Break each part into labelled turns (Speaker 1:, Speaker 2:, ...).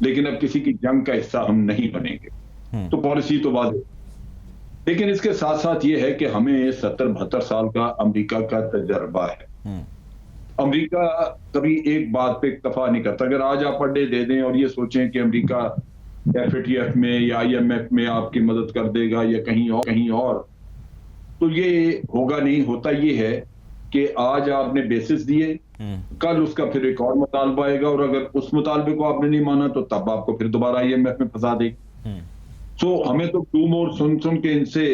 Speaker 1: لیکن اب کسی کی جنگ کا حصہ ہم نہیں بنیں گے. تو پالیسی تو واضح. لیکن اس کے ساتھ ساتھ یہ ہے کہ ہمیں 70-72 سال کا امریکہ کا تجربہ ہے. امریکہ کبھی ایک بات پہ اکتفا نہیں کرتا. اگر آج آپ اڈے دے دیں اور یہ سوچیں کہ امریکہ FATF میں یا IMF میں آپ کی مدد کر دے گا یا کہیں اور, تو یہ ہوگا نہیں. ہوتا یہ ہے کہ آج آپ نے بیسس دیے, کل اس کا پھر ایک اور مطالبہ آئے گا, اور اگر اس مطالبے کو آپ نے نہیں مانا تو تب آپ کو پھر دوبارہ IMF میں پھنسا دے. سو ہمیں تو ٹو مور سن کے ان سے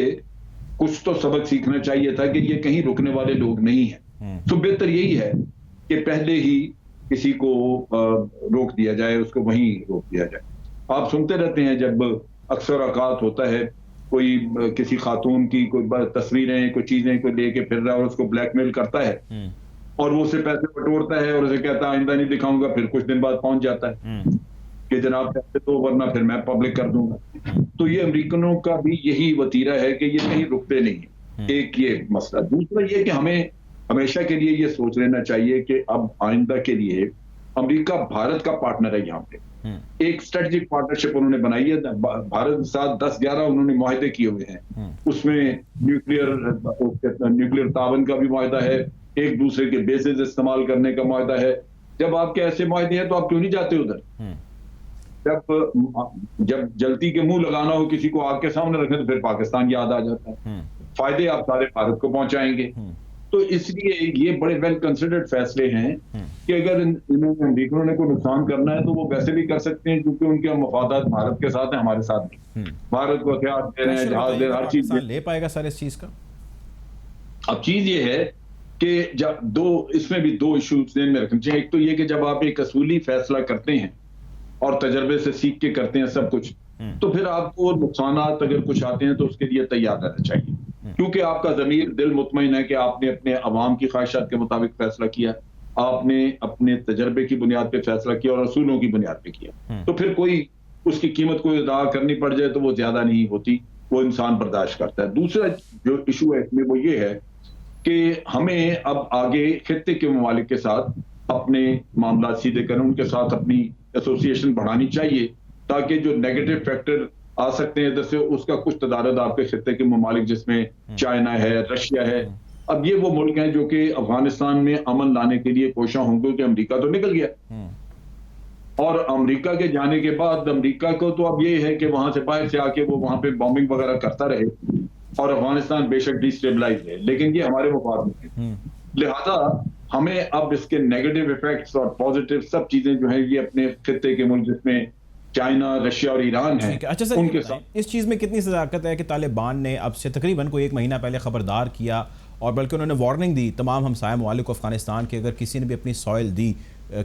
Speaker 1: کچھ تو سبق سیکھنا چاہیے تھا کہ یہ کہیں رکنے والے لوگ نہیں ہیں. تو بہتر یہی ہے کہ پہلے ہی کسی کو روک دیا جائے, اس کو وہیں روک دیا جائے. آپ سنتے رہتے ہیں جب اکثر اوقات ہوتا ہے کوئی کسی خاتون کی کوئی تصویریں کوئی چیزیں کوئی لے کے پھر رہا ہے اور اس کو بلیک میل کرتا ہے اور وہ اسے پیسے بٹورتا ہے اور اسے کہتا ہے آئندہ نہیں دکھاؤں گا, پھر کچھ دن بعد پہنچ جاتا ہے کہ جناب پیسے تو ورنہ پھر میں پبلک کر دوں گا. تو یہ امریکنوں کا بھی یہی وتیرہ ہے کہ یہ کہیں رکتے نہیں ہیں. ایک یہ مسئلہ. دوسرا یہ کہ ہمیں ہمیشہ کے لیے یہ سوچ لینا چاہیے کہ اب آئندہ کے لیے امریکہ بھارت کا پارٹنر ہے. یہاں پہ ایک اسٹریٹجک پارٹنرشپ انہوں نے بنائی ہے. بھارت کے ساتھ 10-11 انہوں نے معاہدے کیے ہوئے ہیں. اس میں نیوکلیئر تعاون کا بھی معاہدہ ہے, ایک دوسرے کے بیسز استعمال کرنے کا معاہدہ ہے. جب آپ کے ایسے معاہدے ہیں تو آپ کیوں نہیں جاتے ادھر؟ جب جلتی کے منہ لگانا ہو کسی کو آگ کے سامنے رکھنے تو پھر پاکستان یاد آ جاتا ہے. فائدے آپ سارے بھارت کو پہنچائیں گے. تو اس لیے یہ بڑے ویل کنسیڈرڈ فیصلے ہیں کہ اگر امریکنوں نے کوئی نقصان کرنا ہے تو وہ ویسے بھی کر سکتے ہیں, کیونکہ ان کے مفادات بھارت کے ساتھ ہیں, ہمارے ساتھ نہیں. بھارت کو ہتھیار دے رہے ہیں, جہاز دے رہے ہیں, ہر چیز
Speaker 2: لے پائے گا سر اس چیز کا.
Speaker 1: اب چیز یہ ہے کہ جب اس میں بھی 2 ایشوز ذہن میں رکھنے چاہیے. ایک تو یہ کہ جب آپ ایک اصولی فیصلہ کرتے ہیں اور تجربے سے سیکھ کے کرتے ہیں سب کچھ, تو پھر آپ کو نقصانات اگر کچھ آتے ہیں تو اس کے لیے تیار رہنا چاہیے, کیونکہ آپ کا ضمیر دل مطمئن ہے کہ آپ نے اپنے عوام کی خواہشات کے مطابق فیصلہ کیا, آپ نے اپنے تجربے کی بنیاد پہ فیصلہ کیا اور اصولوں کی بنیاد پہ کیا. تو پھر کوئی اس کی قیمت کوئی ادا کرنی پڑ جائے تو وہ زیادہ نہیں ہوتی, وہ انسان برداشت کرتا ہے. دوسرا جو ایشو ہے اس میں وہ یہ ہے کہ ہمیں اب آگے خطے کے ممالک کے ساتھ اپنے معاملات سیدھے کریں, ان کے ساتھ اپنی ایسوسیشن بڑھانی چاہیے تاکہ جو نیگیٹو فیکٹر آ سکتے ہیں ادھر سے اس کا کچھ تدارک آپ کے خطے کے ممالک جس میں چائنا ہے, رشیا ہے, اب یہ وہ ملک ہیں جو کہ افغانستان میں امن لانے کے لیے کوشاں ہوں گے, کہ امریکہ تو نکل گیا اور امریکہ کے جانے کے بعد امریکہ کو تو اب یہ ہے کہ وہاں سے باہر سے آ کے وہ وہاں پہ بامبنگ وغیرہ کرتا رہے اور افغانستان بے شک ڈی اسٹیبلائز ہے, لیکن یہ ہمارے مفاد میں ہے. لہذا ہمیں اب اس کے نیگیٹو ایفیکٹس اور پازیٹیو سب چیزیں جو ہیں یہ اپنے خطے کے ملک جس میں چائنا, رشیا اور ایران ہیں ان کے ساتھ.
Speaker 2: اس چیز میں کتنی صداقت ہے کہ طالبان نے اب سے تقریباً کوئی 1 مہینہ پہلے خبردار کیا اور بلکہ انہوں نے وارننگ دی تمام ہمسایہ ممالک کو افغانستان کے, اگر کسی نے بھی اپنی سوائل دی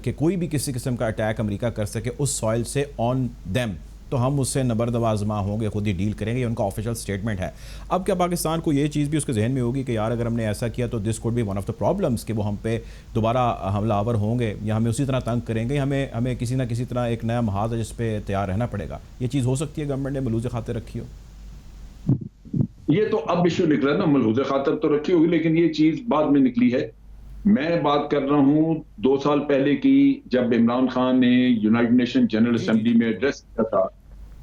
Speaker 2: کہ کوئی بھی کسی قسم کا اٹیک امریکہ کر سکے اس سوائل سے آن دیم, تو ہم اس سے نبرد آزما ہوں گے, خود ہی ڈیل کریں گے. یہ ان کا آفیشیل سٹیٹمنٹ ہے. اب کیا پاکستان کو یہ چیز بھی اس کے ذہن میں ہوگی کہ یار اگر ہم نے ایسا کیا تو this could be one of the problems, کہ وہ ہم پہ دوبارہ حملہ آور ہوں گے یا ہمیں اسی طرح تنگ کریں گے, ہمیں کسی نہ کسی طرح ایک نیا محاذ ہے جس پہ تیار رہنا پڑے گا. یہ چیز ہو سکتی ہے گورنمنٹ نے ملوز خاطر رکھی ہو؟
Speaker 1: یہ تو اب ایشو نکلا نا, ملحوظ خاطر تو رکھی ہوگی لیکن یہ چیز بعد میں نکلی ہے. میں بات کر رہا ہوں 2 سال پہلے کی, جب عمران خان نے یونائٹڈ نیشن جنرل اسمبلی میں ایڈریس کیا تھا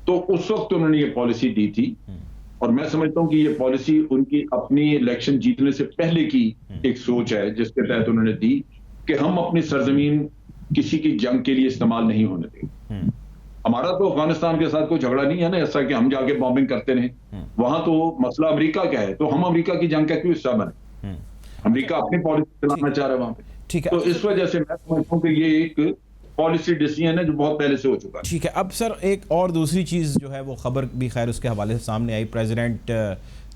Speaker 1: تو اس وقت انہوں نے یہ پالیسی دی تھی, اور میں سمجھتا ہوں کہ یہ پالیسی ان کی اپنی الیکشن جیتنے سے پہلے کی ایک سوچ ہے جس کے تحت انہوں نے دی کہ ہم اپنی سرزمین کسی کی جنگ کے لیے استعمال نہیں ہونے دیں گے. ہمارا تو افغانستان کے ساتھ کوئی جھگڑا نہیں ہے نا ایسا کہ ہم جا کے بامبنگ کرتے رہیں, وہاں تو مسئلہ امریکہ کا ہے, تو ہم امریکہ کی جنگ کا کیوں حصہ بنے؟ امریکہ اپنی پالیسی چلانا چاہ رہا ہے وہاں پہ. تو اس وجہ سے میں سمجھتا ہوں کہ یہ ایک پالیسی ڈیسیژن ہے جو بہت پہلے سے ہو چکا ہے.
Speaker 2: ٹھیک ہے. اب سر ایک اور دوسری چیز جو ہے وہ خبر بھی خیر اس کے حوالے سے سامنے آئی, پریزیڈنٹ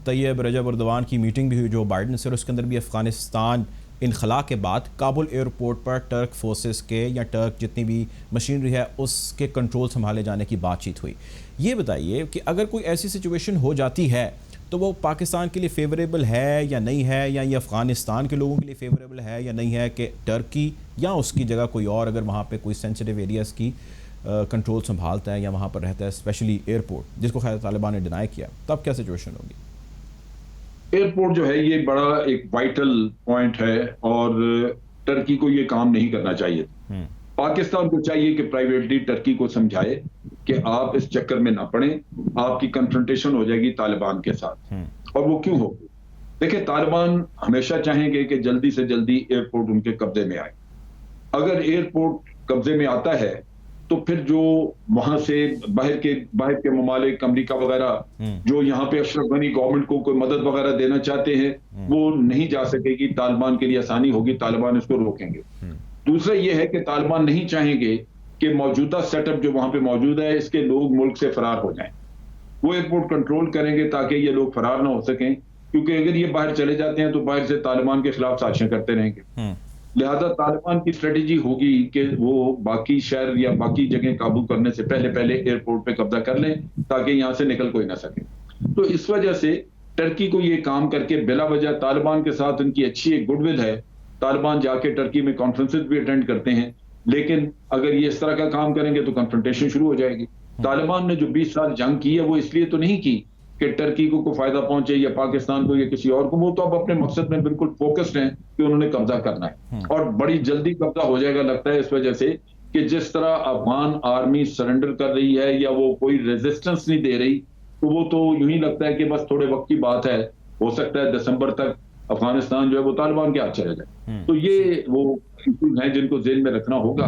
Speaker 2: طیب رجب اردوان کی میٹنگ بھی ہوئی جو بائیڈن سے, اور اس کے اندر بھی افغانستان انخلا کے بعد کابل ایئرپورٹ پر ٹرک فورسز کے یا ٹرک جتنی بھی مشینری ہے اس کے کنٹرول سنبھالے جانے کی بات چیت ہوئی. یہ بتائیے کہ اگر کوئی ایسی سچویشن ہو جاتی ہے تو وہ پاکستان کے لیے فیوریبل ہے یا نہیں ہے, یا یہ افغانستان کے لوگوں کے لیے فیوریبل ہے یا نہیں ہے کہ ٹرکی یا اس کی جگہ کوئی اور اگر وہاں پہ کوئی سینسٹیو ایریاز کی کنٹرول سنبھالتا ہے یا وہاں پر رہتا ہے, اسپیشلی ایئرپورٹ جس کو خیر طالبان نے ڈینائی کیا, تب کیا سچویشن ہوگی؟
Speaker 1: ایئرپورٹ جو ہے یہ بڑا ایک وائٹل پوائنٹ ہے اور ٹرکی کو یہ کام نہیں کرنا چاہیے. پاکستان کو چاہیے کہ پرائیویٹلی ٹرکی کو سمجھائے کہ آپ اس چکر میں نہ پڑیں، آپ کی کنفرنٹیشن ہو جائے گی طالبان کے ساتھ. اور وہ کیوں ہوگی؟ دیکھیں طالبان ہمیشہ چاہیں گے کہ جلدی سے جلدی ایئرپورٹ ان کے قبضے میں آئے. اگر ایئرپورٹ قبضے میں آتا ہے تو پھر جو وہاں سے باہر کے ممالک امریکہ وغیرہ جو یہاں پہ اشرف غنی گورنمنٹ کو کوئی مدد وغیرہ دینا چاہتے ہیں وہ نہیں جا سکے گی. طالبان کے لیے آسانی ہوگی، طالبان اس کو روکیں گے. دوسرا یہ ہے کہ طالبان نہیں چاہیں گے کہ موجودہ سیٹ اپ جو وہاں پہ موجود ہے اس کے لوگ ملک سے فرار ہو جائیں. وہ ایئرپورٹ کنٹرول کریں گے تاکہ یہ لوگ فرار نہ ہو سکیں، کیونکہ اگر یہ باہر چلے جاتے ہیں تو باہر سے طالبان کے خلاف سازشیں کرتے رہیں گے. لہذا طالبان کی اسٹریٹجی ہوگی کہ وہ باقی شہر یا باقی جگہیں قابو کرنے سے پہلے ایئرپورٹ پہ قبضہ کر لیں تاکہ یہاں سے نکل کوئی نہ سکے. تو اس وجہ سے ٹرکی کو یہ کام کر کے بلا وجہ طالبان کے ساتھ ان کی اچھی ایک گڈ ول ہے. طالبان جا کے ٹرکی میں کانفرنسز بھی اٹینڈ کرتے ہیں، لیکن اگر یہ اس طرح کا کام کریں گے تو کنفرنٹیشن شروع ہو جائے گی. طالبان نے جو 20 سال جنگ کی ہے وہ اس لیے تو نہیں کی کہ ٹرکی کو کوئی فائدہ پہنچے یا پاکستان کو یا کسی اور کو. وہ تو اب اپنے مقصد میں بالکل فوکسڈ ہیں کہ انہوں نے قبضہ کرنا ہے، اور بڑی جلدی قبضہ ہو جائے گا لگتا ہے، اس وجہ سے کہ جس طرح افغان آرمی سرنڈر کر رہی ہے یا وہ کوئی ریزسٹنس نہیں دے رہی، تو وہ تو یوں ہی لگتا ہے کہ بس تھوڑے وقت کی بات ہے، ہو سکتا ہے دسمبر تک افغانستان جو ہے وہ طالبان کے ہاتھ چلا جائے. تو یہ وہ ایشوز ہیں جن کو ذہن میں رکھنا ہوگا،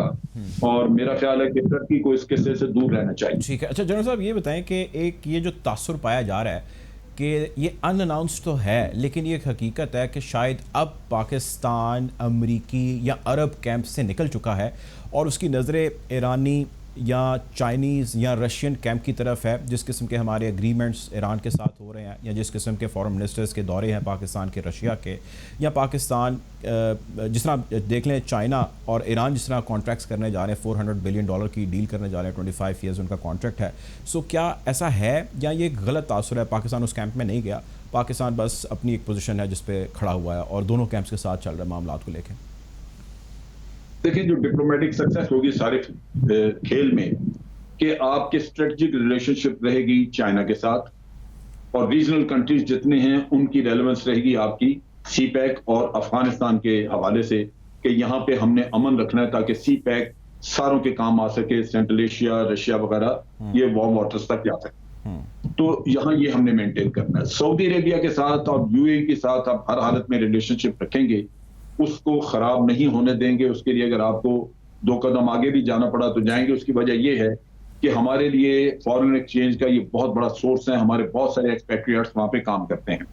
Speaker 1: اور میرا خیال ہے کہ ٹرکی کو اس قصے سے دور رہنا چاہیے.
Speaker 2: ٹھیک ہے. اچھا جنرل صاحب یہ بتائیں کہ ایک یہ جو تاثر پایا جا رہا ہے کہ یہ ان اناؤنسڈ تو ہے، لیکن یہ ایک حقیقت ہے کہ شاید اب پاکستان امریکی یا عرب کیمپ سے نکل چکا ہے اور اس کی نظریں ایرانی یا چائنیز یا رشین کیمپ کی طرف ہے. جس قسم کے ہمارے اگریمنٹس ایران کے ساتھ ہو رہے ہیں، یا جس قسم کے فارن منسٹرز کے دورے ہیں پاکستان کے رشیا کے، یا پاکستان جس طرح دیکھ لیں چائنا اور ایران جس طرح کانٹریکٹس کرنے جا رہے ہیں، $400 بلین کی ڈیل کرنے جا رہے ہیں، 25 ایئرز ان کا کانٹریکٹ ہے. سو کیا ایسا ہے یا یہ ایک غلط تاثر ہے؟ پاکستان اس کیمپ میں نہیں گیا، پاکستان بس اپنی ایک پوزیشن ہے جس پہ کھڑا ہوا ہے اور دونوں کیمپس کے ساتھ چل رہے معاملات کو لے کے.
Speaker 1: دیکھیں جو ڈپلومیٹک سکسیس ہوگی سارے کھیل میں کہ آپ کے اسٹریٹجک ریلیشن شپ رہے گی چائنا کے ساتھ، اور ریجنل کنٹریز جتنے ہیں ان کی ریلیونس رہے گی آپ کی سی پیک اور افغانستان کے حوالے سے کہ یہاں پہ ہم نے امن رکھنا ہے تاکہ سی پیک ساروں کے کام آ سکے، سینٹرل ایشیا رشیا وغیرہ یہ وارم واٹرز تک جا سکے. تو یہاں یہ ہم نے مینٹین کرنا ہے. سعودی عربیہ کے ساتھ اور یو اے کے ساتھ آپ ہر حالت میں ریلیشن شپ رکھیں گے، اس کو خراب نہیں ہونے دیں گے. اس کے لیے اگر آپ کو 2 قدم آگے بھی جانا پڑا تو جائیں گے. اس کی وجہ یہ ہے کہ ہمارے لیے فارن ایکسچینج کا یہ بہت بڑا سورس ہے. ہمارے بہت سارے ایکسپیٹریٹس وہاں پہ کام کرتے ہیں،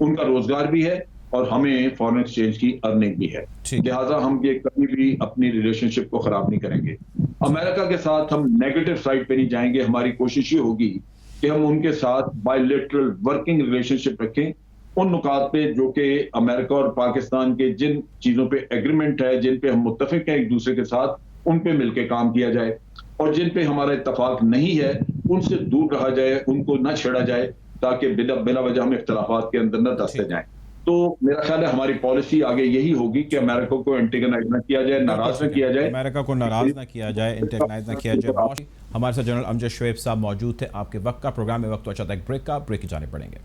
Speaker 1: ان کا روزگار بھی ہے اور ہمیں فارن ایکسچینج کی ارننگ بھی ہے. لہٰذا ہم یہ کبھی بھی اپنی ریلیشن شپ کو خراب نہیں کریں گے. امریکہ کے ساتھ ہم نیگیٹو سائڈ پہ نہیں جائیں گے. ہماری کوشش یہ ہوگی کہ ہم ان کے ساتھ بائیلیٹرل ورکنگ ریلیشن شپ رکھیں ان نکات پہ جو کہ امریکہ اور پاکستان کے جن چیزوں پہ ایگریمنٹ ہے، جن پہ ہم متفق ہیں ایک دوسرے کے ساتھ، ان پہ مل کے کام کیا جائے، اور جن پہ ہمارا اتفاق نہیں ہے ان سے دور رہا جائے، ان کو نہ چھیڑا جائے تاکہ بلا وجہ ہم اختلافات کے اندر نہ دھستے جائیں. تو میرا خیال ہے ہماری پالیسی آگے یہی ہوگی کہ امریکہ کو انٹیگنائز نہ کیا جائے، ناراض نہ کیا جائے،
Speaker 2: امریکہ کو ناراض نہ کیا جائے، انٹیگنائز نہ کیا جائے. ہمارے ساتھ جنرل امجد شعیب صاحب موجود تھے. آپ کے وقت کا پروگرام میں وقت تو اچھا تھا ایک بریک کا، بریک کی جانے پڑیں گے.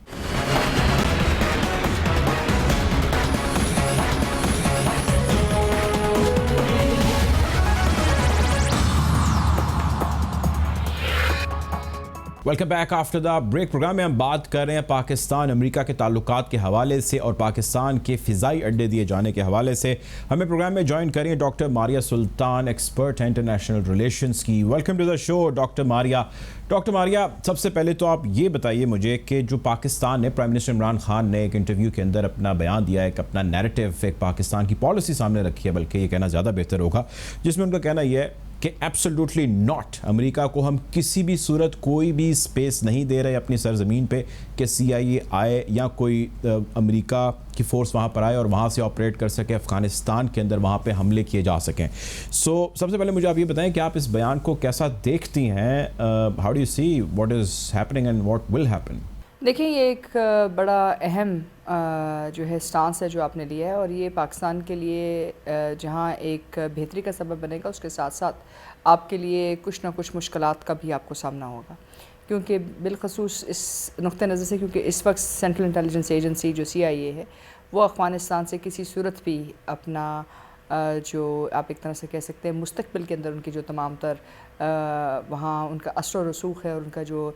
Speaker 2: Welcome back after the break. Programme میں ہم بات کر رہے ہیں پاکستان امریکہ کے تعلقات کے حوالے سے اور پاکستان کے فضائی اڈے دیے جانے کے حوالے سے. ہمیں پروگرام میں جوائن کریں ڈاکٹر ماریہ سلطان، ایکسپرٹ ہیں انٹرنیشنل ریلیشنز کی. Welcome to the show doctor Maria. Doctor Maria, سب سے پہلے تو آپ یہ بتائیے مجھے کہ جو پاکستان نے پرائم منسٹر عمران خان نے ایک انٹرویو کے اندر اپنا بیان دیا ہے، ایک اپنا نیریٹو، ایک پاکستان کی پالیسی سامنے رکھی ہے، بلکہ یہ کہنا زیادہ بہتر ہوگا، جس میں ان کا کہنا یہ ہے کہ ایبسولوٹلی ناٹ، امریکہ کو ہم کسی بھی صورت کوئی بھی اسپیس نہیں دے رہے اپنی سرزمین پہ کہ سی آئی اے آئے یا کوئی امریکہ کی فورس وہاں پر آئے اور وہاں سے آپریٹ کر سکے افغانستان کے اندر، وہاں پہ حملے کیے جا سکیں. سو سب سے پہلے مجھے آپ یہ بتائیں کہ آپ اس بیان کو کیسا دیکھتی ہیں؟ How do you see what is happening and what will happen?
Speaker 3: دیکھیں یہ ایک بڑا اہم جو ہے سٹانس ہے جو آپ نے لیا ہے، اور یہ پاکستان کے لیے جہاں ایک بہتری کا سبب بنے گا، اس کے ساتھ ساتھ آپ کے لیے کچھ نہ کچھ مشکلات کا بھی آپ کو سامنا ہوگا، کیونکہ بالخصوص اس نقطہ نظر سے کیونکہ اس وقت سینٹرل انٹیلیجنس ایجنسی جو سی آئی اے ہے وہ افغانستان سے کسی صورت بھی اپنا جو آپ ایک طرح سے کہہ سکتے ہیں مستقبل کے اندر ان کی جو تمام تر وہاں ان کا اثر و رسوخ ہے اور ان کا جو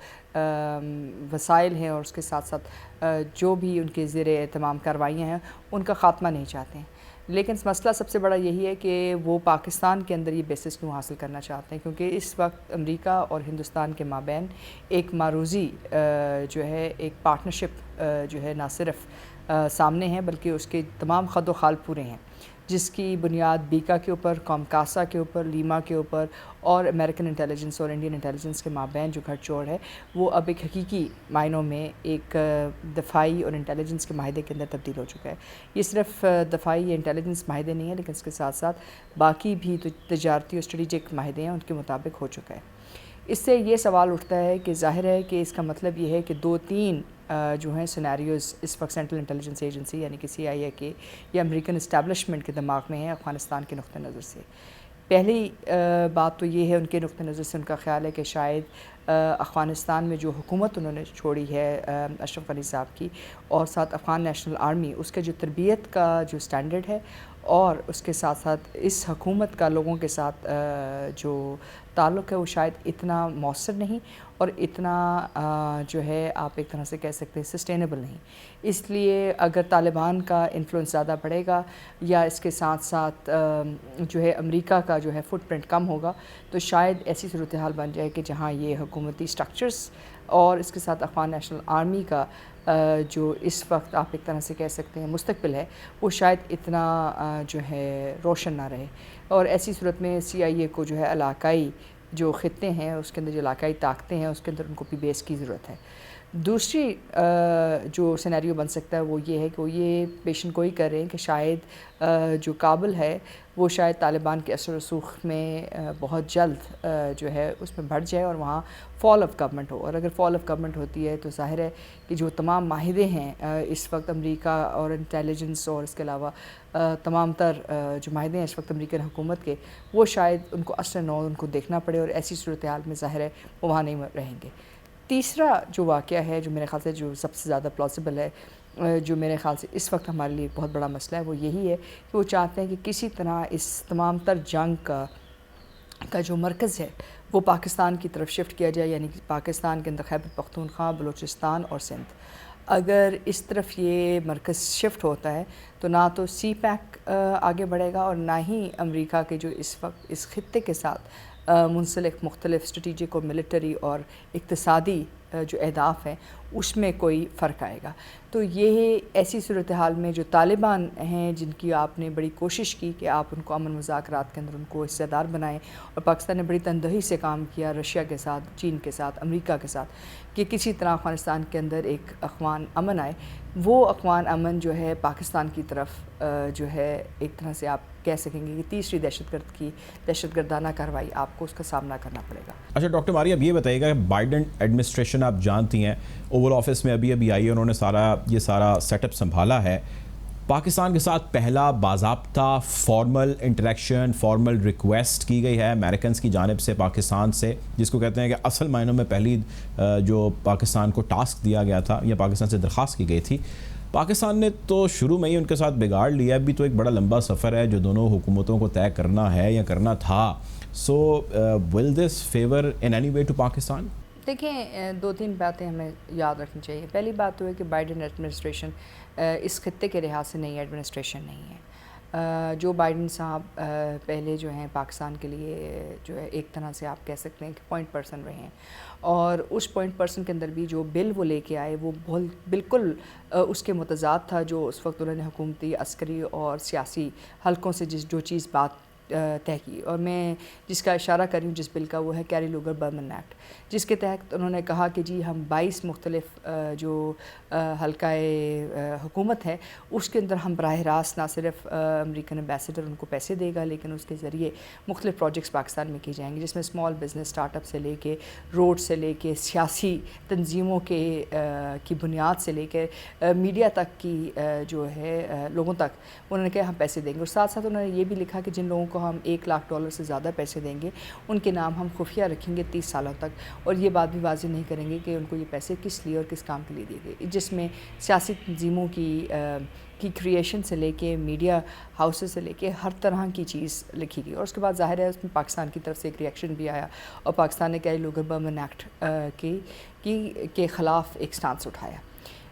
Speaker 3: وسائل ہیں اور اس کے ساتھ ساتھ جو بھی ان کے زیر اہتمام کارروائیاں ہیں ان کا خاتمہ نہیں چاہتے ہیں. لیکن مسئلہ سب سے بڑا یہی ہے کہ وہ پاکستان کے اندر یہ بیسس کیوں حاصل کرنا چاہتے ہیں, کیونکہ اس وقت امریکہ اور ہندوستان کے مابین ایک معروضی جو ہے ایک پارٹنرشپ جو ہے نہ صرف سامنے ہے بلکہ اس کے تمام خد و خال پورے ہیں, جس کی بنیاد بیکا کے اوپر, کامکاسا کے اوپر, لیما کے اوپر اور امریکن انٹیلیجنس اور انڈین انٹیلیجنس کے مابین جو گھڑ چوڑ ہے وہ اب ایک حقیقی معنوں میں ایک دفاعی اور انٹیلیجنس کے معاہدے کے اندر تبدیل ہو چکا ہے. یہ صرف دفاعی یا انٹیلیجنس معاہدے نہیں ہیں لیکن اس کے ساتھ ساتھ باقی بھی تجارتی اور اسٹریٹجک معاہدے ہیں ان کے مطابق ہو چکا ہے. اس سے یہ سوال اٹھتا ہے کہ ظاہر ہے کہ اس کا مطلب یہ ہے کہ 2-3 جو ہیں سینیریوز اس وقت سینٹرل انٹیلیجنس ایجنسی یعنی کہ CIA کے یا امریکن اسٹیبلشمنٹ کے دماغ میں ہیں افغانستان کے نقطہ نظر سے. پہلی بات تو یہ ہے ان کے نقطہ نظر سے ان کا خیال ہے کہ شاید افغانستان میں جو حکومت انہوں نے چھوڑی ہے اشرف غنی صاحب کی اور ساتھ افغان نیشنل آرمی, اس کے جو تربیت کا جو سٹینڈرڈ ہے اور اس کے ساتھ ساتھ اس حکومت کا لوگوں کے ساتھ جو تعلق ہے وہ شاید اتنا مؤثر نہیں اور اتنا جو ہے آپ ایک طرح سے کہہ سکتے ہیں سسٹینیبل نہیں. اس لیے اگر طالبان کا انفلوئنس زیادہ بڑھے گا یا اس کے ساتھ ساتھ جو ہے امریکہ کا جو ہے فٹ پرنٹ کم ہوگا تو شاید ایسی صورتحال بن جائے کہ جہاں یہ حکومتی سٹرکچرز اور اس کے ساتھ افغان نیشنل آرمی کا جو اس وقت آپ ایک طرح سے کہہ سکتے ہیں مستقبل ہے وہ شاید اتنا جو ہے روشن نہ رہے. اور ایسی صورت میں CIA کو جو ہے علاقائی جو خطے ہیں اس کے اندر جو علاقائی طاقتیں ہیں اس کے اندر ان کو بھی بیس کی ضرورت ہے. دوسری جو سینیریو بن سکتا ہے وہ یہ ہے کہ وہ یہ پیشن گوئی کر رہے ہیں کہ شاید جو کابل ہے وہ شاید طالبان کے اثر و رسوخ میں بہت جلد جو ہے اس میں بڑھ جائے اور وہاں فال آف گورنمنٹ ہو. اور اگر فال آف گورنمنٹ ہوتی ہے تو ظاہر ہے کہ جو تمام معاہدے ہیں اس وقت امریکہ اور انٹیلیجنس اور اس کے علاوہ تمام تر جو معاہدے ہیں اس وقت امریکن حکومت کے وہ شاید ان کو اثر نو ان کو دیکھنا پڑے اور ایسی صورتحال میں ظاہر ہے وہ وہاں نہیں رہیں گے. تیسرا جو واقعہ ہے جو میرے خیال سے جو سب سے زیادہ پلاسبل ہے جو میرے خیال سے اس وقت ہمارے لیے بہت بڑا مسئلہ ہے وہ یہی ہے کہ وہ چاہتے ہیں کہ کسی طرح اس تمام تر جنگ کا جو مرکز ہے وہ پاکستان کی طرف شفٹ کیا جائے, یعنی کہ پاکستان کے اندر خیبر پختونخوا, بلوچستان اور سندھ. اگر اس طرف یہ مرکز شفٹ ہوتا ہے تو نہ تو CPAC آگے بڑھے گا اور نہ ہی امریکہ کے جو اس وقت اس خطے کے ساتھ منسلک مختلف اسٹریٹجک اور ملٹری اور اقتصادی جو اہداف ہیں اس میں کوئی فرق آئے گا. تو یہ ایسی صورتحال میں جو طالبان ہیں جن کی آپ نے بڑی کوشش کی کہ آپ ان کو امن مذاکرات کے اندر ان کو حصہ دار بنائیں اور پاکستان نے بڑی تندہی سے کام کیا رشیا کے ساتھ, چین کے ساتھ, امریکہ کے ساتھ کہ کسی طرح افغانستان کے اندر ایک اخوان امن آئے, وہ اخوان امن جو ہے پاکستان کی طرف جو ہے ایک طرح سے آپ کہہ سکیں گے کہ تیسری دہشت گردانہ کارروائی آپ کو اس کا سامنا کرنا پڑے گا.
Speaker 2: اچھا ڈاکٹر ماری اب یہ بتائیے گا کہ بائیڈن ایڈمنسٹریشن آپ جانتی ہیں اوول آفس میں ابھی آئی ہے, انہوں نے یہ سارا سیٹ اپ سنبھالا ہے. پاکستان کے ساتھ پہلا باضابطہ فارمل انٹریکشن, فارمل ریکویسٹ کی گئی ہے امریکنز کی جانب سے پاکستان سے, جس کو کہتے ہیں کہ اصل معنوں میں پہلی جو پاکستان کو ٹاسک دیا گیا تھا یا پاکستان سے درخواست کی گئی تھی. پاکستان نے تو شروع میں ہی ان کے ساتھ بگاڑ لیا, ابھی تو ایک بڑا لمبا سفر ہے جو دونوں حکومتوں کو طے کرنا ہے یا کرنا تھا. So will this favour in any way to Pakistan?
Speaker 3: دیکھیں 2-3 باتیں ہمیں یاد رکھنی چاہیے. پہلی بات تو ہے کہ بائیڈن ایڈمنسٹریشن اس خطے کے لحاظ سے نئی ایڈمنسٹریشن نہیں ہے. جو بائیڈن صاحب پہلے جو ہیں پاکستان کے لیے جو ہے ایک طرح سے آپ کہہ سکتے ہیں کہ پوائنٹ پرسن رہے ہیں اور اس پوائنٹ پرسن کے اندر بھی جو بل وہ لے کے آئے وہ بالکل اس کے متضاد تھا جو اس وقت انہوں نے حکومتی, عسکری اور سیاسی حلقوں سے جو چیز بات طے کی. اور میں جس کا اشارہ کر رہی ہوں جس بل کا وہ ہے کیری لوگر برمن ایکٹ, جس کے تحت انہوں نے کہا کہ جی ہم 22 مختلف جو حلقہ حکومت ہے اس کے اندر ہم براہ راست نہ صرف امریکن ایمبیسڈر ان کو پیسے دے گا لیکن اس کے ذریعے مختلف پروجیکٹس پاکستان میں کی جائیں گے, جس میں اسمال بزنس اسٹارٹ اپ سے لے کے روڈ سے لے کے سیاسی تنظیموں کی بنیاد سے لے کے میڈیا تک کی جو ہے لوگوں تک انہوں نے کہا ہم پیسے دیں گے. اور ساتھ ساتھ انہوں نے یہ بھی لکھا کہ جن لوگوں کو ہم $1,00,000 سے زیادہ پیسے دیں گے، ان کے نام ہم خفیہ رکھیں گے 30 سالوں تک، اور یہ بات بھی واضح نہیں کریں گے کہ ان کو یہ پیسے کس لیے اور کس کام کے لیے دیے گئے، جس میں سیاسی تنظیموں کی کریشن سے لے کے میڈیا ہاؤسز سے لے کے ہر طرح کی چیز لکھی گئی. اور اس کے بعد ظاہر ہے اس میں پاکستان کی طرف سے ایک ریئیکشن بھی آیا اور پاکستان نے کیا لوگر برمن ایکٹ کے خلاف ایک سٹانس اٹھایا.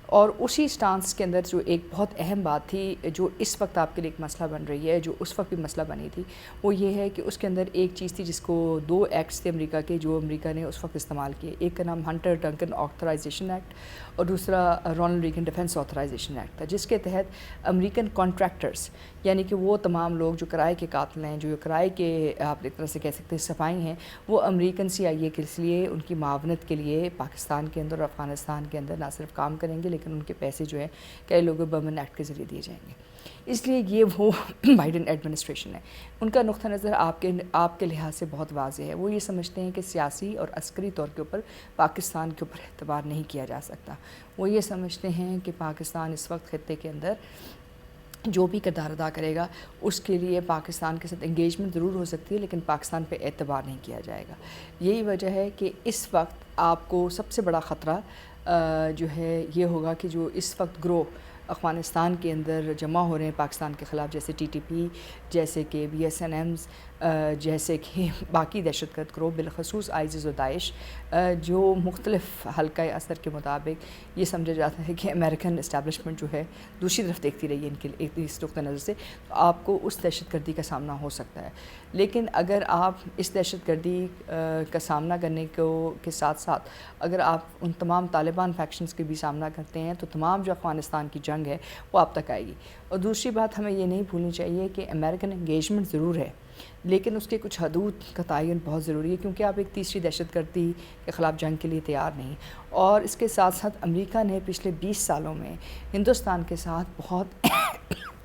Speaker 3: اور اسی سٹانس کے اندر جو ایک بہت اہم بات تھی جو اس وقت آپ کے لیے ایک مسئلہ بن رہی ہے، جو اس وقت بھی مسئلہ بنی تھی، وہ یہ ہے کہ اس کے اندر ایک چیز تھی جس کو 2 ایکٹس تھے امریکہ کے جو امریکہ نے اس وقت استعمال کیے. ایک کا نام ہنٹر ڈنکن آتھرائزیشن ایکٹ اور دوسرا Ronald Reagan defence authorization act تھا، جس کے تحت امریکن کانٹریکٹرز یعنی کہ وہ تمام لوگ جو کرائے کے قاتل ہیں، جو کرائے کے آپ ایک طرح سے کہہ سکتے ہیں صفائی ہیں، وہ امریکن CIA کے لیے ان کی معاونت کے لیے پاکستان کے اندر اور افغانستان کے اندر نہ صرف کام کریں گے لیکن ان کے پیسے جو ہے کئی لوگوں برمن ایکٹ کے ذریعے دیے جائیں گے. اس لیے یہ وہ بائیڈن ایڈمنسٹریشن ہے، ان کا نقطہ نظر آپ کے لحاظ سے بہت واضح ہے. وہ یہ سمجھتے ہیں کہ سیاسی اور عسکری طور کے اوپر پاکستان کے اوپر اعتبار نہیں کیا جا سکتا. وہ یہ سمجھتے ہیں کہ پاکستان اس وقت خطے کے اندر جو بھی کردار ادا کرے گا اس کے لیے پاکستان کے ساتھ انگیجمنٹ ضرور ہو سکتی ہے لیکن پاکستان پہ اعتبار نہیں کیا جائے گا. یہی وجہ ہے کہ اس وقت آپ کو سب سے بڑا خطرہ جو ہے یہ ہوگا کہ جو اس وقت گروہ افغانستان کے اندر جمع ہو رہے ہیں پاکستان کے خلاف، جیسے TTP، جیسے کہ BSNMs، جیسے کہ باقی دہشت گرد گروہ بالخصوص ISIS اور داعش، جو مختلف حلقہ اثر کے مطابق یہ سمجھا جاتا ہے کہ امریکن اسٹیبلشمنٹ جو ہے دوسری طرف دیکھتی رہی ہے ان کے اس نقطہ نظر سے، تو آپ کو اس دہشت گردی کا سامنا ہو سکتا ہے. لیکن اگر آپ اس دہشت گردی کا سامنا کرنے کے ساتھ ساتھ اگر آپ ان تمام طالبان فیکشنز کے بھی سامنا کرتے ہیں تو تمام جو افغانستان کی جنگ ہے وہ آپ تک آئے گی. اور دوسری بات ہمیں یہ نہیں بھولنی چاہیے کہ امریکن انگیجمنٹ ضرور ہے لیکن اس کے کچھ حدود کا تعین بہت ضروری ہے، کیونکہ آپ ایک تیسری دہشت گردی کے خلاف جنگ کے لیے تیار نہیں. اور اس کے ساتھ ساتھ امریکہ نے پچھلے 20 سالوں میں ہندوستان کے ساتھ بہت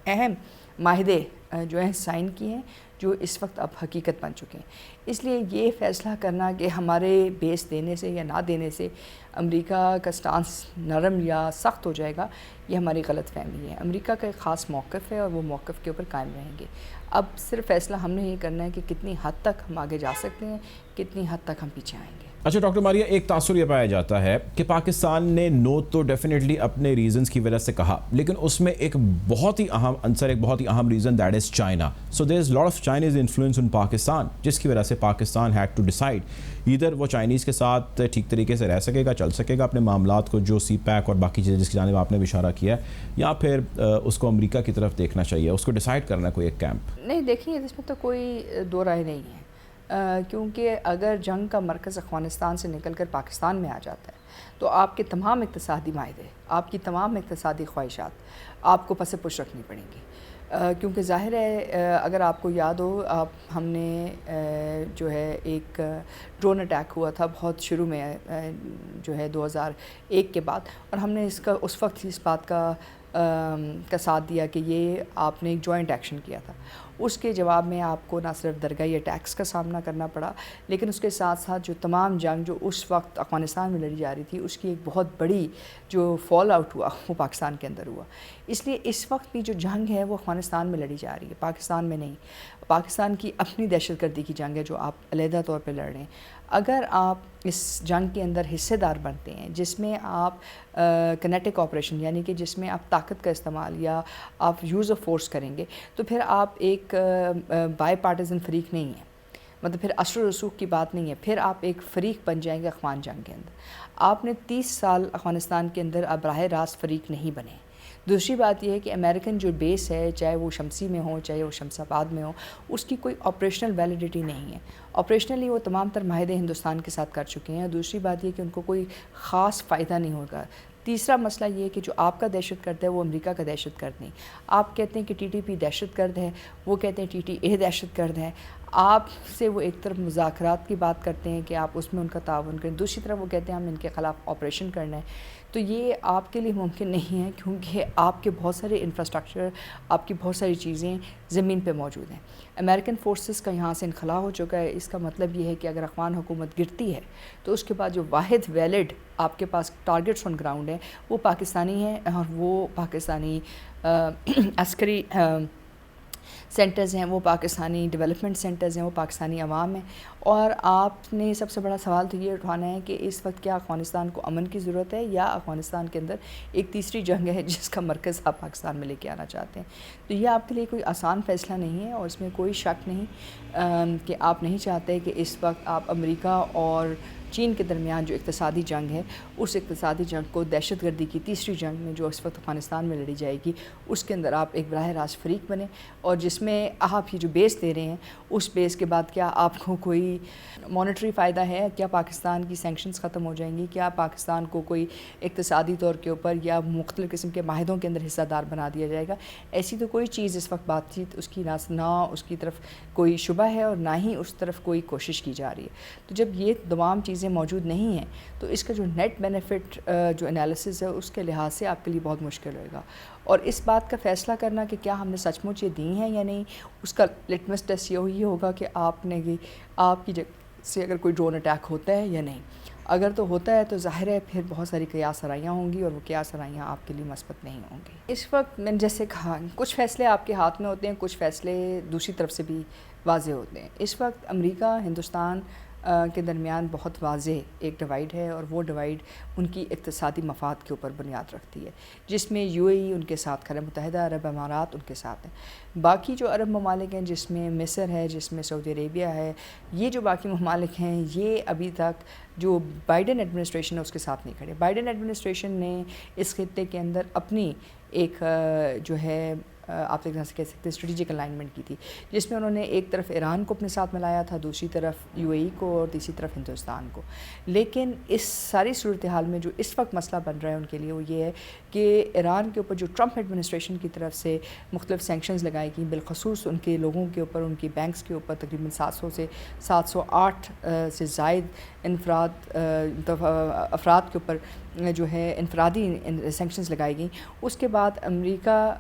Speaker 3: اہم معاہدے جو ہیں سائن کیے ہیں جو اس وقت اب حقیقت بن چکے ہیں. اس لیے یہ فیصلہ کرنا کہ ہمارے بیس دینے سے یا نہ دینے سے امریکہ کا سٹانس نرم یا سخت ہو جائے گا، یہ ہماری غلط فہمی ہے. امریکہ کا ایک خاص موقف ہے اور وہ موقف کے اوپر قائم رہیں گے. اب صرف فیصلہ ہم نے یہ کرنا ہے کہ کتنی حد تک ہم آگے جا سکتے ہیں، کتنی حد تک ہم پیچھے آئیں گے.
Speaker 2: اچھا ڈاکٹر ماریہ، ایک تاثر یہ پایا جاتا ہے کہ پاکستان نے نو تو ڈیفینیٹلی اپنے ریزنز کی وجہ سے کہا، لیکن اس میں ایک بہت ہی اہم عنصر، ایک بہت ہی اہم reason, that is China. So there is lot of Chinese influence in Pakistan, جس کی وجہ سے پاکستان ہیڈ ٹو ڈیسائڈ ادھر وہ چائنیز کے ساتھ ٹھیک طریقے سے رہ سکے گا، چل سکے گا اپنے معاملات کو، جو سی پیک اور باقی چیزیں جس کی جانب آپ نے بھی اشارہ کیا ہے، یا پھر اس کو امریکہ کی طرف دیکھنا چاہیے، اس کو ڈیسائڈ کرنا ہے کوئی ایک کیمپ.
Speaker 3: نہیں دیکھیے اس میں تو کوئی دو رائے نہیں ہے، کیونکہ اگر جنگ کا مرکز افغانستان سے نکل کر پاکستان میں آ جاتا ہے تو آپ کے تمام اقتصادی معاہدے، آپ کی تمام اقتصادی خواہشات آپ کو پس پش رکھنی پڑیں گی. کیونکہ ظاہر ہے اگر آپ کو یاد ہو ہم نے جو ہے ایک ڈرون اٹیک ہوا تھا بہت شروع میں جو ہے 2001 کے بعد، اور ہم نے اس وقت اس بات کا ساتھ دیا کہ یہ آپ نے ایک جوائنٹ ایکشن کیا تھا. اس کے جواب میں آپ کو نہ صرف درگاہی اٹیکس کا سامنا کرنا پڑا لیکن اس کے ساتھ ساتھ جو تمام جنگ جو اس وقت افغانستان میں لڑی جا رہی تھی اس کی ایک بہت بڑی جو فال آؤٹ ہوا وہ پاکستان کے اندر ہوا. اس لیے اس وقت بھی جو جنگ ہے وہ افغانستان میں لڑی جا رہی ہے، پاکستان میں نہیں. پاکستان کی اپنی دہشت گردی کی جنگ ہے جو آپ علیحدہ طور پہ لڑ رہے ہیں. اگر آپ اس جنگ کے اندر حصے دار بنتے ہیں جس میں آپ کنیٹک آپریشن یعنی کہ جس میں آپ طاقت کا استعمال یا آپ یوز آف فورس کریں گے تو پھر آپ ایک بائی پارٹیزن فریق نہیں ہیں، مطلب پھر اثر و رسوخ کی بات نہیں ہے، پھر آپ ایک فریق بن جائیں گے افغان جنگ کے اندر. آپ نے 30 سال افغانستان کے اندر اب براہ راست فریق نہیں بنے. دوسری بات یہ ہے کہ امریکن جو بیس ہے چاہے وہ شمسی میں ہو چاہے وہ شمس آباد میں ہو، اس کی کوئی آپریشنل ویلیڈیٹی نہیں ہے. آپریشنلی وہ تمام تر معاہدے ہندوستان کے ساتھ کر چکے ہیں. دوسری بات یہ کہ ان کو کوئی خاص فائدہ نہیں ہوگا. تیسرا مسئلہ یہ کہ جو آپ کا دہشت گرد ہے وہ امریکہ کا دہشت گرد نہیں. آپ کہتے ہیں کہ TTP دہشت گرد ہے، وہ کہتے ہیں TTA دہشت گرد ہے. آپ سے وہ ایک طرف مذاکرات کی بات کرتے ہیں کہ آپ اس میں ان کا تعاون کریں، دوسری طرف وہ کہتے ہیں ہم ان کے خلاف آپریشن کرنا ہے. تو یہ آپ کے لیے ممکن نہیں ہے کیونکہ آپ کے بہت سارے انفراسٹرکچر، آپ کی بہت ساری چیزیں زمین پہ موجود ہیں. امریکن فورسز کا یہاں سے انخلا ہو چکا ہے. اس کا مطلب یہ ہے کہ اگر افغان حکومت گرتی ہے تو اس کے بعد جو واحد ویلڈ آپ کے پاس ٹارگیٹس آن گراؤنڈ ہیں وہ پاکستانی ہیں اور وہ پاکستانی عسکری سینٹرز ہیں وہ پاکستانی ڈیولپمنٹ سینٹرز ہیں، وہ پاکستانی عوام ہیں، اور آپ نے سب سے بڑا سوال تو یہ اٹھانا ہے کہ اس وقت کیا افغانستان کو امن کی ضرورت ہے یا افغانستان کے اندر ایک تیسری جنگ ہے جس کا مرکز آپ پاکستان میں لے کے آنا چاہتے ہیں. تو یہ آپ کے لیے کوئی آسان فیصلہ نہیں ہے، اور اس میں کوئی شک نہیں کہ آپ نہیں چاہتے کہ اس وقت آپ امریکہ اور چین کے درمیان جو اقتصادی جنگ ہے اس اقتصادی جنگ کو دہشت گردی کی تیسری جنگ میں جو اس وقت افغانستان میں لڑی جائے گی اس کے اندر آپ ایک براہ راست فریق بنیں، اور جس میں آپ یہ جو بیس دے رہے ہیں اس بیس کے بعد کیا آپ کو کوئی مانیٹری فائدہ ہے، کیا پاکستان کی سینکشنز ختم ہو جائیں گی، کیا پاکستان کو کوئی اقتصادی طور کے اوپر یا مختلف قسم کے معاہدوں کے اندر حصہ دار بنا دیا جائے گا؟ ایسی تو کوئی چیز اس وقت بات چیت اس کی نہ اس کی طرف کوئی شبہ ہے اور نہ ہی اس طرف کوئی کوشش کی جا رہی ہے. تو جب یہ تمام چیزیں موجود نہیں ہیں تو اس کا جو نیٹ بینیفٹ جو انالیسز ہے اس کے لحاظ سے آپ کے لیے بہت مشکل ہوئے گا، اور اس بات کا فیصلہ کرنا کہ کیا ہم نے سچ مچ یہ دی ہیں یا نہیں، اس کا لٹمس ٹیسٹ یہی ہوگا کہ آپ کی جگہ سے اگر کوئی ڈرون اٹیک ہوتا ہے یا نہیں. اگر تو ہوتا ہے تو ظاہر ہے پھر بہت ساری قیاس آرائیاں ہوں گی، اور وہ قیاس آرائیاں آپ کے لیے مثبت نہیں ہوں گی. اس وقت میں نے جیسے کہا کچھ فیصلے آپ کے ہاتھ میں ہوتے ہیں، کچھ فیصلے دوسری طرف سے بھی واضح ہوتے ہیں. اس وقت امریکہ ہندوستان کے درمیان بہت واضح ایک ڈیوائیڈ ہے، اور وہ ڈیوائیڈ ان کی اقتصادی مفاد کے اوپر بنیاد رکھتی ہے، جس میں یو اے ای ان کے ساتھ ہے، متحدہ عرب امارات ان کے ساتھ ہیں. باقی جو عرب ممالک ہیں جس میں مصر ہے، جس میں سعودی عربیہ ہے، یہ جو باقی ممالک ہیں یہ ابھی تک جو بائیڈن ایڈمنسٹریشن ہے اس کے ساتھ نہیں کھڑے. بائیڈن ایڈمنسٹریشن نے اس خطے کے اندر اپنی ایک جو ہے آپ ایک طرح سے کہہ سکتے ہیں اسٹریٹجک الائنمنٹ کی تھی، جس میں انہوں نے ایک طرف ایران کو اپنے ساتھ ملایا تھا، دوسری طرف یو اے ای کو، اور تیسری طرف ہندوستان کو. لیکن اس ساری صورتحال میں جو اس وقت مسئلہ بن رہا ہے ان کے لیے وہ یہ ہے کہ ایران کے اوپر جو ٹرمپ ایڈمنسٹریشن کی طرف سے مختلف سینکشنز لگائی گئیں، بالخصوص ان کے لوگوں کے اوپر، ان کی بینکس کے اوپر تقریباً 708 سے زائد افراد کے اوپر جو ہے انفرادی سینکشنز لگائی گئیں. اس کے بعد امریکہ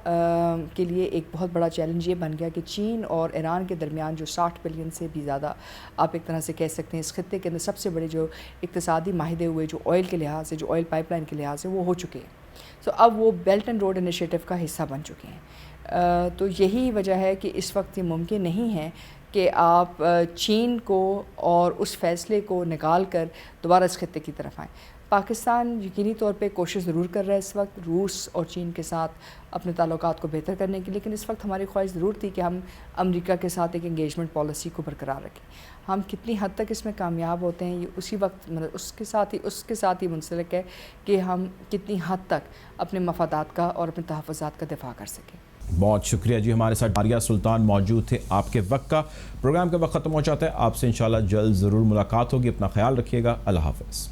Speaker 3: کے لیے ایک بہت بڑا چیلنج یہ بن گیا کہ چین اور ایران کے درمیان جو 60 بلین سے بھی زیادہ آپ ایک طرح سے کہہ سکتے ہیں اس خطے کے اندر سب سے بڑے جو اقتصادی معاہدے ہوئے جو آئل کے لحاظ سے، جو آئل پائپ لائن کے لحاظ سے، وہ ہو چکے ہیں. تو اب وہ بیلٹ اینڈ روڈ انیشیٹو کا حصہ بن چکے ہیں. تو یہی وجہ ہے کہ اس وقت یہ ممکن نہیں ہے کہ آپ چین کو اور اس فیصلے کو نکال کر دوبارہ اس خطے کی طرف آئیں. پاکستان یقینی طور پہ کوشش ضرور کر رہا ہے اس وقت روس اور چین کے ساتھ اپنے تعلقات کو بہتر کرنے کی، لیکن اس وقت ہماری خواہش ضرور تھی کہ ہم امریکہ کے ساتھ ایک انگیجمنٹ پالیسی کو برقرار رکھیں. ہم کتنی حد تک اس میں کامیاب ہوتے ہیں یہ اسی وقت اس کے ساتھ ہی منسلک ہے کہ ہم کتنی حد تک اپنے مفادات کا اور اپنے تحفظات کا دفاع کر سکیں.
Speaker 2: بہت شکریہ جی، ہمارے ساتھ ماریہ سلطان موجود تھے. آپ کے وقت کا پروگرام کا وقت ختم ہو جاتا ہے. آپ سے انشاءاللہ جلد ضرور ملاقات ہوگی. اپنا خیال رکھیے گا. اللہ حافظ.